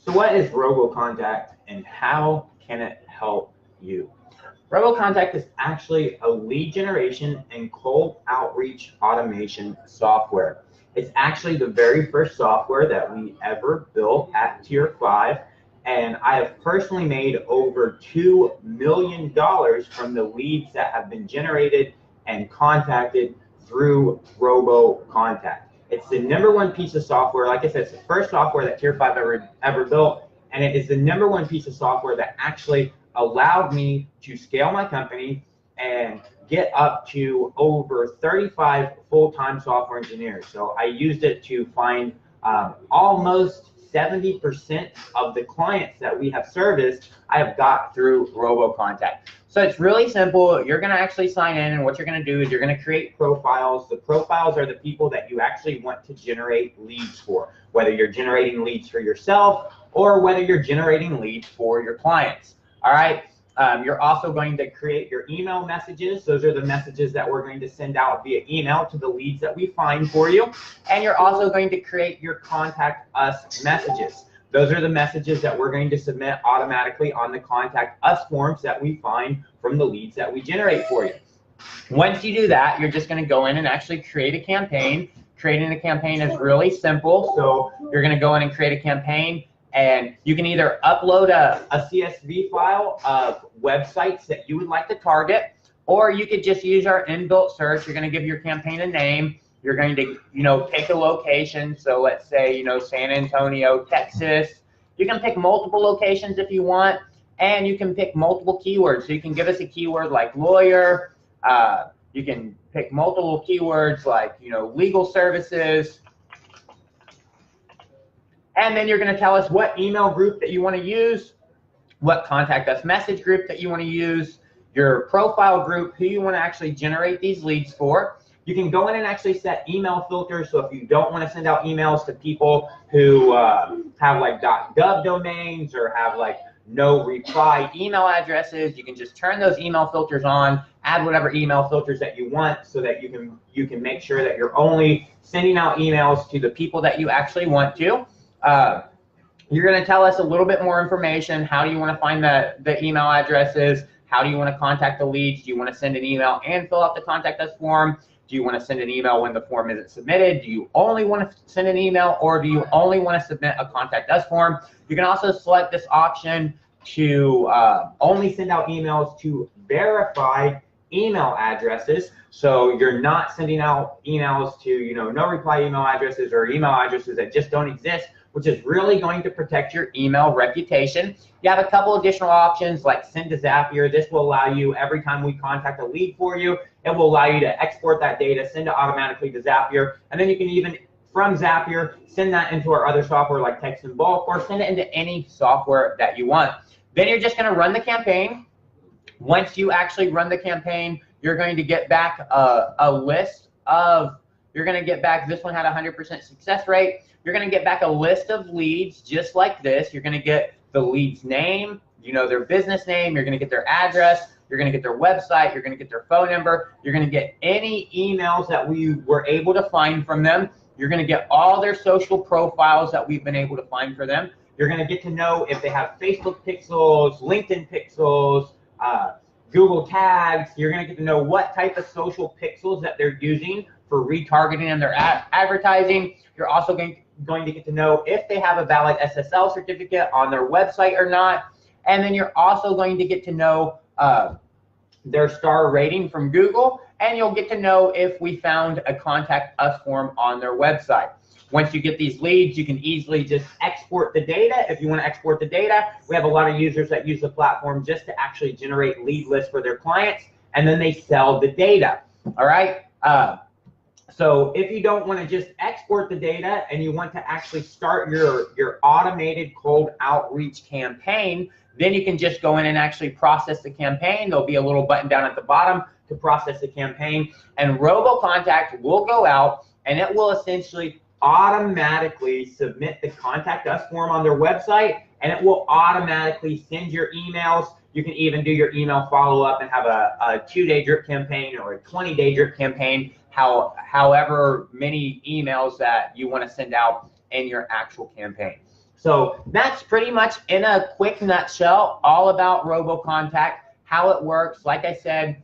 So what is Robo Contact and how can it help you? Robo Contact is actually a lead generation and cold outreach automation software. It's actually the very first software that we ever built at Tier 5, and I have personally made over $2 million from the leads that have been generated and contacted through Robo Contact. It's the #1 piece of software. Like I said, it's the first software that Tier 5 ever built, and it is the #1 piece of software that actually allowed me to scale my company and get up to over 35 full-time software engineers. So I used it to find almost 70% of the clients that we have serviced, I have got through Robo Contact. So it's really simple. You're going to actually sign in, and what you're going to do is you're going to create profiles. The profiles are the people that you actually want to generate leads for, whether you're generating leads for yourself or whether you're generating leads for your clients. All right. You're also going to create your email messages. Those are the messages that we're going to send out via email to the leads that we find for you. And you're also going to create your contact us messages. Those are the messages that we're going to submit automatically on the contact us forms that we find from the leads that we generate for you. Once you do that, you're just going to go in and actually create a campaign. Creating a campaign is really simple. So you're going to go in and create a campaign. And you can either upload a CSV file of websites that you would like to target, or you could just use our inbuilt search. You're going to give your campaign a name. You're going to, take a location. So let's say, San Antonio, Texas. You can pick multiple locations if you want, and you can pick multiple keywords. So you can give us a keyword like lawyer. You can pick multiple keywords like, legal services. And then you're going to tell us what email group that you want to use, what contact us message group that you want to use, your profile group, who you want to actually generate these leads for. You can go in and actually set email filters. So if you don't want to send out emails to people who have like .gov domains or have like no reply email addresses, you can just turn those email filters on, add whatever email filters that you want so that you can make sure that you're only sending out emails to the people that you actually want to. You're going to tell us a little bit more information. How do you want to find the email addresses? How do you want to contact the leads? Do you want to send an email and fill out the contact us form? Do you want to send an email when the form isn't submitted? Do you only want to send an email, or do you only want to submit a contact us form? You can also select this option to only send out emails to verified email addresses. So you're not sending out emails to, no reply email addresses or email addresses that just don't exist, which is really going to protect your email reputation. You have a couple additional options like send to Zapier. This will allow you, every time we contact a lead for you, it will allow you to export that data, send it automatically to Zapier, and then you can even, from Zapier, send that into our other software like Text in Bulk, or send it into any software that you want. Then you're just going to run the campaign. Once you actually run the campaign, you're going to get back a list of, this one had a 100% success rate. You're going to get back a list of leads just like this. You're going to get the lead's name, their business name. You're going to get their address. You're going to get their website. You're going to get their phone number. You're going to get any emails that we were able to find from them. You're going to get all their social profiles that we've been able to find for them. You're going to get to know if they have Facebook pixels, LinkedIn pixels, Google tags. You're going to get to know what type of social pixels that they're using for retargeting and their advertising. You're also going to get to know if they have a valid SSL certificate on their website or not. And then you're also going to get to know their star rating from Google, and you'll get to know if we found a contact us form on their website. Once you get these leads, you can easily just export the data. If you want to export the data, we have a lot of users that use the platform just to actually generate lead lists for their clients, and then they sell the data. All right. So if you don't want to just export the data and you want to actually start your automated cold outreach campaign, then you can just go in and actually process the campaign. There'll be a little button down at the bottom to process the campaign, and Robo Contact will go out and it will essentially automatically submit the contact us form on their website, and it will automatically send your emails. You can even do your email follow-up and have a 2-day drip campaign or a 20-day drip campaign, however many emails that you want to send out in your actual campaign. So that's pretty much in a quick nutshell all about Robo Contact, how it works. Like I said,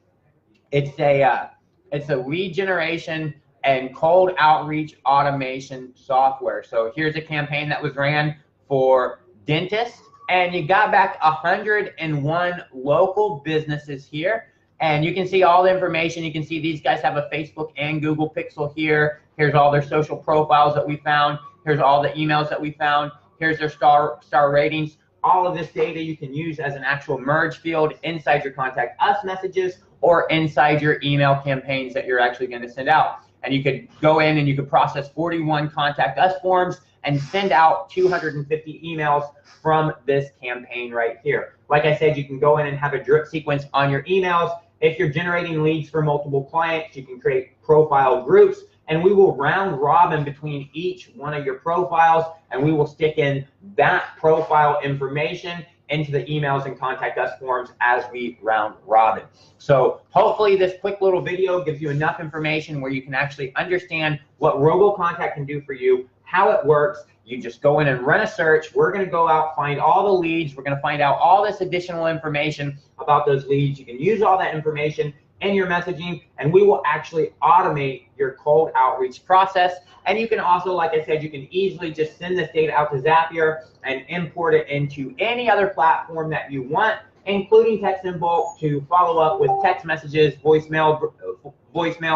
it's a lead generation and cold outreach automation software. So here's a campaign that was ran for dentists, and you got back 101 local businesses here. And you can see all the information. You can see these guys have a Facebook and Google Pixel here. Here's all their social profiles that we found. Here's all the emails that we found. Here's their star ratings. All of this data you can use as an actual merge field inside your Contact Us messages or inside your email campaigns that you're actually going to send out. And you could go in and you could process 41 Contact Us forms and send out 250 emails from this campaign right here. Like I said, you can go in and have a drip sequence on your emails. If you're generating leads for multiple clients, you can create profile groups, and we will round robin between each one of your profiles, and we will stick in that profile information into the emails and Contact Us forms as we round robin. So hopefully this quick little video gives you enough information where you can actually understand what Robo Contact can do for you, how it works. You just go in and run a search. We're going to go out, find all the leads. We're going to find out all this additional information about those leads. You can use all that information in your messaging, and we will actually automate your cold outreach process. And you can also, like I said, you can easily just send this data out to Zapier and import it into any other platform that you want, including text in bulk to follow up with text messages, voicemail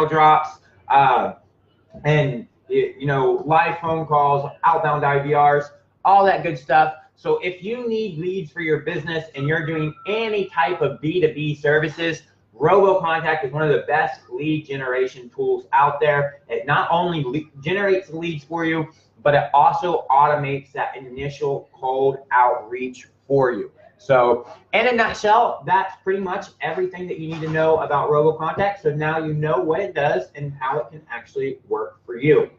drops, and live phone calls, outbound IVRs, all that good stuff. So if you need leads for your business and you're doing any type of B2B services, Robo Contact is one of the best lead generation tools out there. It not only generates leads for you, but it also automates that initial cold outreach for you. So in a nutshell, that's pretty much everything that you need to know about Robo Contact. So now you know what it does and how it can actually work for you.